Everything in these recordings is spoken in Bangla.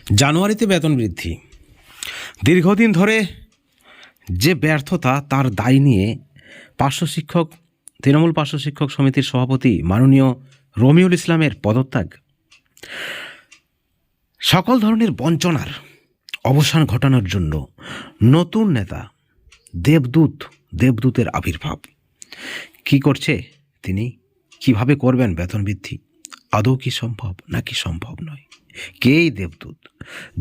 জানুয়ারিতে বেতন বৃদ্ধি, দীর্ঘদিন ধরে যে ব্যর্থতা তার দায় নিয়ে তৃণমূল পার্শ্ব শিক্ষক সমিতির সভাপতি মাননীয় রমিউল ইসলামের পদত্যাগ, সকল ধরনের বঞ্চনার অবসান ঘটানোর জন্য নতুন নেতা দেবদূতের আবির্ভাব। কি করছে তিনি, কিভাবে করবেন বেতন বৃদ্ধি, আদৌ কি সম্ভব নাকি সম্ভব নয়? কে এই দেবদূত?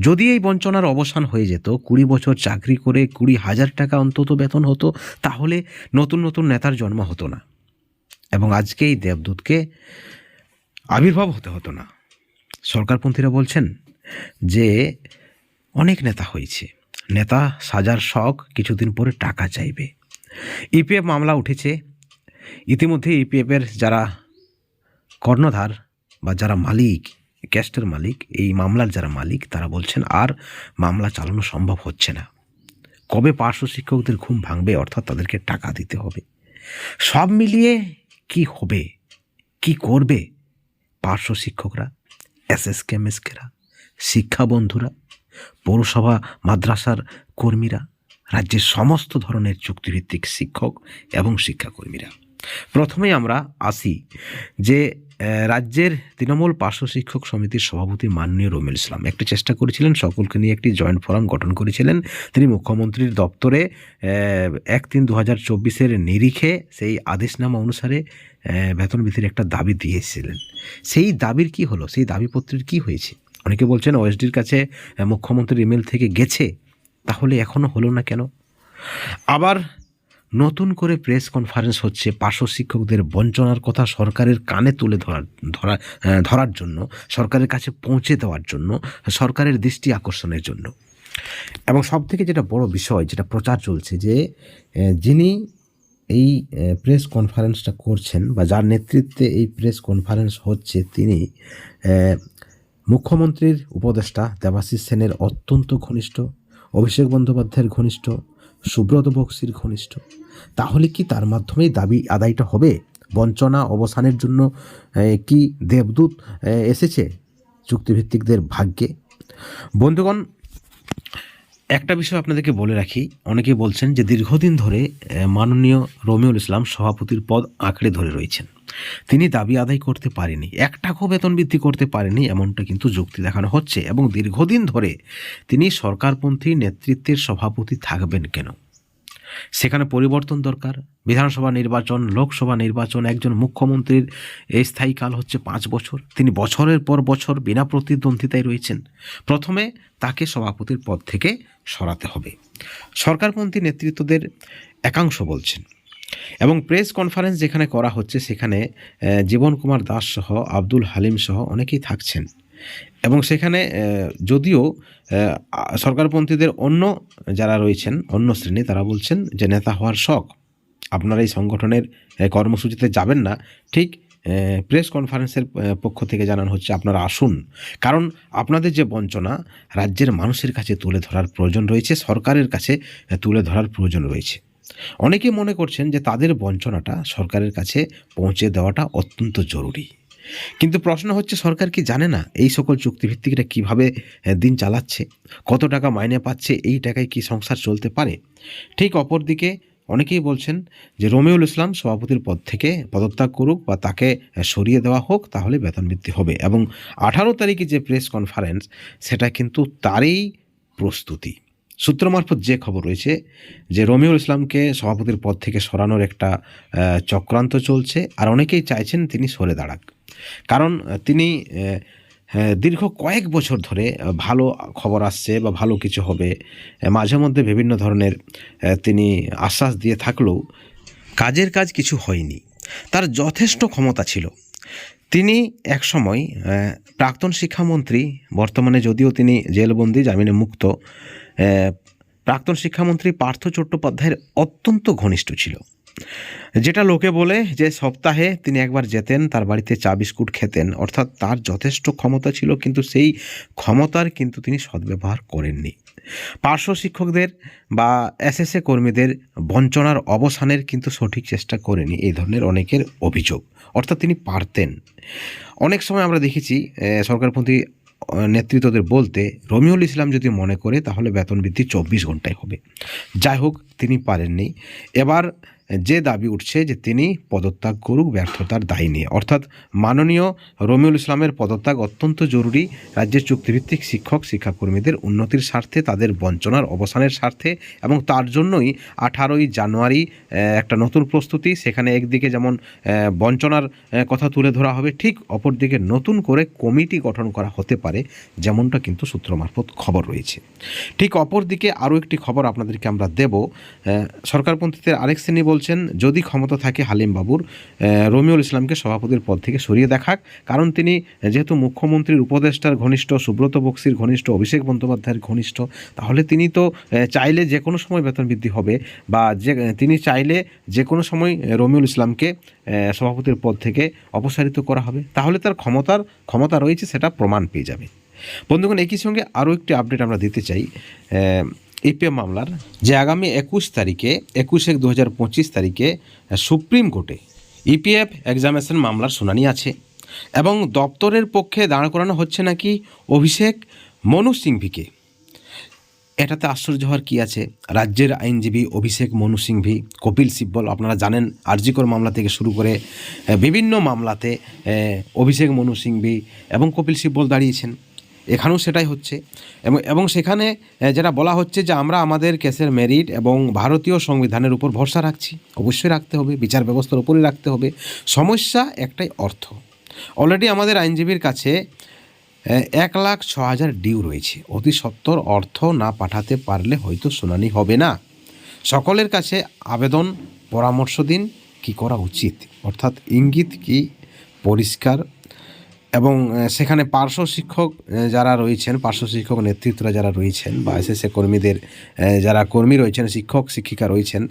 যদি এই বঞ্চনার অবসান হয়ে যেত, 20 বছর চাকরি করে 20,000 টাকা অন্তত বেতন হতো, তাহলে নতুন নতুন নেতার জন্ম হতো না এবং আজকে এই দেবদূতকে আবির্ভাব হতে হতো না। সরকারপন্থীরা বলছেন যে অনেক নেতা হয়েছে, নেতা সাজার শখ, কিছুদিন পরে টাকা চাইবে। ইপিএফ মামলা উঠেছে, ইতিমধ্যে ইপিএফের যারা কর্ণধার বা যারা মালিক, ক্যাস্টের মালিক, এই মামলার যারা মালিক, তারা বলছেন আর মামলা চালানো সম্ভব হচ্ছে না। কবে পার্শ্ব শিক্ষকদের ঘুম ভাঙবে, অর্থাৎ তাদেরকে টাকা দিতে হবে। সব মিলিয়ে কি হবে, কি করবে পার্শ্ব শিক্ষকরা, এসএসকে এমএসকেরা, শিক্ষা বন্ধুরা, পৌরসভা মাদ্রাসার কর্মীরা, রাজ্যের সমস্ত ধরনের চুক্তিভিত্তিক শিক্ষক এবং শিক্ষাকর্মীরা? প্রথমেই আমরা আসি যে রাজ্যের তৃণমূল পার্শ্ব শিক্ষক সমিতির সভাপতি মাননীয় রমিউল ইসলাম একটি চেষ্টা করেছিলেন, সকলকে নিয়ে একটি জয়েন্ট ফোরাম গঠন করেছিলেন। তিনি মুখ্যমন্ত্রীর দপ্তরে 1/3/2024 নিরিখে সেই আদেশনামা অনুসারে বেতন বৃদ্ধির একটা দাবি দিয়েছিলেন। সেই দাবির কি হলো, সেই দাবিপত্রের কি হয়েছে? অনেকে বলছেন ওএসডির কাছে মুখ্যমন্ত্রীর ইমেল থেকে গেছে, তাহলে এখনও হলো না কেন? আবার নতুন করে প্রেস কনফারেন্স হচ্ছে পার্শ্ব শিক্ষকদের বঞ্চনার কথা সরকারের কানে তুলে ধরার জন্য, সরকারের কাছে পৌঁছে দেওয়ার জন্য, সরকারের দৃষ্টি আকর্ষণের জন্য। এবং সবথেকে যেটা বড় বিষয়, যেটা প্রচার চলছে, যে যিনি এই প্রেস কনফারেন্সটা করছেন বা যার নেতৃত্বে এই প্রেস কনফারেন্স হচ্ছে, তিনি মুখ্যমন্ত্রীর উপদেষ্টা দেবাশিস সেনের অত্যন্ত ঘনিষ্ঠ, অভিষেক বন্দ্যোপাধ্যায়ের ঘনিষ্ঠ, সুব্রত বক্সির ঘনিষ্ঠ। তাহলে কি তার মাধ্যমেই দাবি আদায়টা হবে? বঞ্চনা অবসানের জন্য কি দেবদূত এসেছে চুক্তিভিত্তিকদের ভাগ্যে? বন্ধুগণ, একটা বিষয় আপনাদেরকে বলে রাখি, অনেকেই বলছেন যে দীর্ঘদিন ধরে মাননীয় রমিউল ইসলাম সভাপতির পদ আঁকড়ে ধরে রয়েছেন, তিনি দাবি আদায় করতে পারেনি, 1 টাকাও বেতন বৃদ্ধি করতে পারেনি, এমনটা কিন্তু যুক্তি দেখানো হচ্ছে। এবং দীর্ঘদিন ধরে তিনি সরকারপন্থী নেতৃত্বের সভাপতি থাকবেন কেন? সেখানে পরিবর্তন দরকার। বিধানসভা নির্বাচন, লোকসভা নির্বাচন, একজন মুখ্যমন্ত্রীর এই স্থায়ীকাল হচ্ছে 5 বছর। তিনি বছরের পর বছর বিনা প্রতিদ্বন্দ্বিতায় রয়েছেন। প্রথমে তাকে সভাপতির পদ থেকে সরাতে হবে, সরকারপন্থী নেতৃত্বদের একাংশ বলছেন। এবং প্রেস কনফারেন্স যেখানে করা হচ্ছে, সেখানে জীবন কুমার দাস সহ, আব্দুল হালিম সহ অনেকেই থাকছেন। এবং সেখানে যদিও সরকারপন্থীদের অন্য যারা রয়েছেন, অন্য শ্রেণী, তারা বলছেন যে নেতা হওয়ার শখ, আপনারা এই সংগঠনের কর্মসূচিতে যাবেন না, ঠিক প্রেস কনফারেন্সের পক্ষ থেকে জানানো হচ্ছে আপনারা আসুন, কারণ আপনাদের যে বঞ্চনা রাজ্যের মানুষের কাছে তুলে ধরার প্রয়োজন রয়েছে, সরকারের কাছে তুলে ধরার প্রয়োজন রয়েছে। অনেকে মনে করছেন যে তাদের বঞ্চনাটা সরকারের কাছে পৌঁছে দেওয়াটা অত্যন্ত জরুরি। কিন্তু প্রশ্ন হচ্ছে, সরকার কি জানে না এই সকল চুক্তিভিত্তিকরা কিভাবে দিন চালাচ্ছে, কত টাকা মাইনে পাচ্ছে, এই টাকায় কি সংসার চলতে পারে? ঠিক অপরদিকে অনেকেই বলছেন যে রমিউল ইসলাম সভাপতির পদ থেকে পদত্যাগ করুক বা তাকে সরিয়ে দেওয়া হোক, তাহলে বেতন বৃদ্ধি হবে। এবং 18 তারিখে যে প্রেস কনফারেন্স, সেটা কিন্তু তারই প্রস্তুতি। সূত্র মারফত যে খবর রয়েছে যে রমিউল ইসলামকে সভাপতির পদ থেকে সরানোর একটা চক্রান্ত চলছে, আর অনেকেই চাইছেন তিনি সরে দাঁড়াক, কারণ তিনি দীর্ঘ কয়েক বছর ধরে ভালো খবর আসছে বা ভালো কিছু হবে, মাঝে মধ্যে বিভিন্ন ধরনের তিনি আশ্বাস দিয়ে থাকলেও কাজের কাজ কিছু হয়নি। তার যথেষ্ট ক্ষমতা ছিল। তিনি একসময় প্রাক্তন শিক্ষামন্ত্রী, বর্তমানে যদিও তিনি জেলবন্দি, জামিনে মুক্ত, প্রাক্তন শিক্ষামন্ত্রী পার্থ চট্টোপাধ্যায়ের অত্যন্ত ঘনিষ্ঠ ছিল। যেটা লোকে বলে যে সপ্তাহে তিনি একবার যেতেন, তার বাড়িতে চা বিস্কুট খেতেন, অর্থাৎ তার যথেষ্ট ক্ষমতা ছিল, কিন্তু সেই ক্ষমতার কিন্তু তিনি সদ্ব্যবহার করেননি। পার্শ্ব শিক্ষকদের বা এসএসএ কর্মীদের বঞ্চনার অবসানের কিন্তু সঠিক চেষ্টা করেনি, এই ধরনের অনেকের অভিযোগ। অর্থাৎ তিনি পারতেন। অনেক সময় আমরা দেখেছি সরকারপন্থী নেতৃত্বদের বলতে রমিউল ইসলাম যদি মনে করে তাহলে বেতন বৃদ্ধি 24 ঘন্টায় হবে। যাই হোক, তিনি পারেননি। এবার যে দাবি উঠছে যে তিনি পদত্যাগ করুক ব্যর্থতার দায় নিয়ে, অর্থাৎ মাননীয় রমিউল ইসলামের পদত্যাগ অত্যন্ত জরুরি রাজ্যের চুক্তিভিত্তিক শিক্ষাকর্মীদের উন্নতির স্বার্থে, তাদের বঞ্চনার অবসানের স্বার্থে, এবং তার জন্যই 18ই জানুয়ারি একটা নতুন প্রস্তুতি। সেখানে একদিকে যেমন বঞ্চনার কথা তুলে ধরা হবে, ঠিক অপরদিকে নতুন করে কমিটি গঠন করা হতে পারে, যেমনটা কিন্তু সূত্র মারফত খবর রয়েছে। ঠিক অপরদিকে আরও একটি খবর আপনাদেরকে আমরা দেব। সরকারপন্থীদের আরেক শ্রেণী বলছেন যদি ক্ষমতা থাকে হালিম বাবুর রমিউল ইসলামকে সভাপতির পদ থেকে সরিয়ে দেখাক, কারণ তিনি যেহেতু মুখ্যমন্ত্রীর উপদেষ্টার ঘনিষ্ঠ, সুব্রত বক্সির ঘনিষ্ঠ, অভিষেক বন্দ্যোপাধ্যায়ের ঘনিষ্ঠ, তাহলে তিনি তো চাইলে যে কোনো সময় বেতন বৃদ্ধি হবে, বা তিনি চাইলে যে কোনো সময় রমিউল ইসলামকে সভাপতির পদ থেকে অপসারিত করা হবে, তাহলে তার ক্ষমতা রয়েছে সেটা প্রমাণ পেয়ে যাবে। বন্ধুগণ, একই সঙ্গে আরও একটি আপডেট আমরা দিতে চাই ইপিএফ মামলার, যে আগামী 21/1/2025 তারিখে সুপ্রিম কোর্টে ইপিএফ এক্সামিনেশন মামলার শুনানি আছে, এবং দপ্তরের পক্ষে দাঁড় করানো হচ্ছে নাকি অভিষেক মনু সিংভিকে। এটাতে আশ্চর্য হওয়ার কী আছে? রাজ্যের আইনজীবী অভিষেক মনু সিংভি, কপিল সিব্বল, আপনারা জানেন আরজিকর মামলা থেকে শুরু করে বিভিন্ন মামলাতে অভিষেক মনু সিংভি এবং কপিল সিব্বল দাঁড়িয়েছেন। এখানেও সেটাই হচ্ছে, এবং সেখানে যেটা বলা হচ্ছে যে আমরা আমাদের কেসের মেরিট এবং ভারতীয় সংবিধানের উপর ভরসা রাখছি। অবশ্যই রাখতে হবে, বিচার ব্যবস্থার উপরই রাখতে হবে। সমস্যা একটাই, অর্থ। অলরেডি আমাদের আইনজীবীর কাছে 1,06,000 ডিউ রয়েছে। অতি সত্বর অর্থ না পাঠাতে পারলে হয়তো শুনানি হবে না। সকলের কাছে আবেদন, পরামর্শ দিন কি করা উচিত, অর্থাৎ ইঙ্গিত কি পরিষ্কার। এবং সেখানে পার্শ্ব শিক্ষক যারা রয়েছেন, পার্শ্ব শিক্ষক নেতৃত্বরা যারা রয়েছেন, বা এসএসএ কর্মীদের যারা কর্মী রয়েছেন, শিক্ষক শিক্ষিকা রয়েছেন,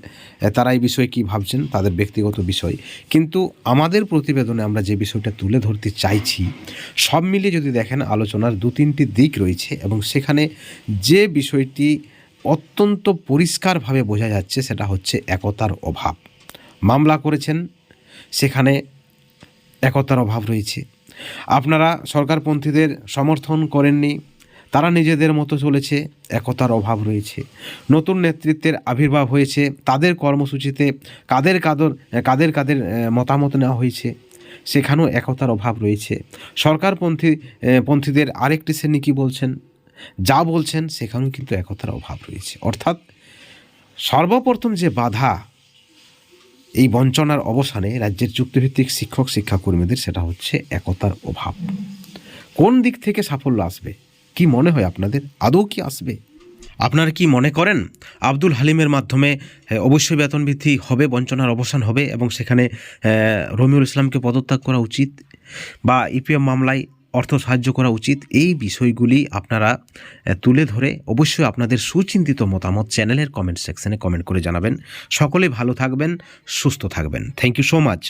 তারা এই বিষয়ে কী ভাবছেন তাদের ব্যক্তিগত বিষয়। কিন্তু আমাদের প্রতিবেদনে আমরা যে বিষয়টা তুলে ধরতে চাইছি, সব মিলিয়ে যদি দেখেন আলোচনার 2-3টি দিক রয়েছে, এবং সেখানে যে বিষয়টি অত্যন্ত পরিষ্কারভাবে বোঝা যাচ্ছে সেটা হচ্ছে একতার অভাব। মামলা করেছেন, সেখানে একতার অভাব রয়েছে। আপনারা সরকারপন্থীদের সমর্থন করেননি, তারা নিজেদের মতো চলেছে, একতার অভাব রয়েছে। নতুন নেতৃত্বের আবির্ভাব হয়েছে, তাদের কর্মসূচিতে কাদের মতামত নেওয়া হয়েছে, সেখানেও একতার অভাব রয়েছে। সরকারপন্থীদের আরেকটি শ্রেণী কী বলছেন, যা বলছেন সেখানেও কিন্তু একতার অভাব রয়েছে। অর্থাৎ সর্বপ্রথম যে বাধা এই বঞ্চনার অবসানে রাজ্যের চুক্তিভিত্তিক শিক্ষাকর্মীদের, সেটা হচ্ছে একতার অভাব। কোন দিক থেকে সাফল্য আসবে, কি মনে হয় আপনাদের? আদৌ কি আসবে? আপনারা কি মনে করেন আব্দুল হালিমের মাধ্যমে অবশ্যই বেতন বৃদ্ধি হবে, বঞ্চনার অবসান হবে, এবং সেখানে রমিউল ইসলামকে পদত্যাগ করা উচিত, বা ইপিএফ মামলায় অর্থ সাহায্য করা উচিত? এই বিষয়গুলি আপনারা তুলে ধরে অবশ্যই আপনাদের সুচিন্তিত মতামত চ্যানেলের কমেন্ট সেকশনে কমেন্ট করে জানাবেন। সকলে ভালো থাকবেন, সুস্থ থাকবেন। Thank you so much.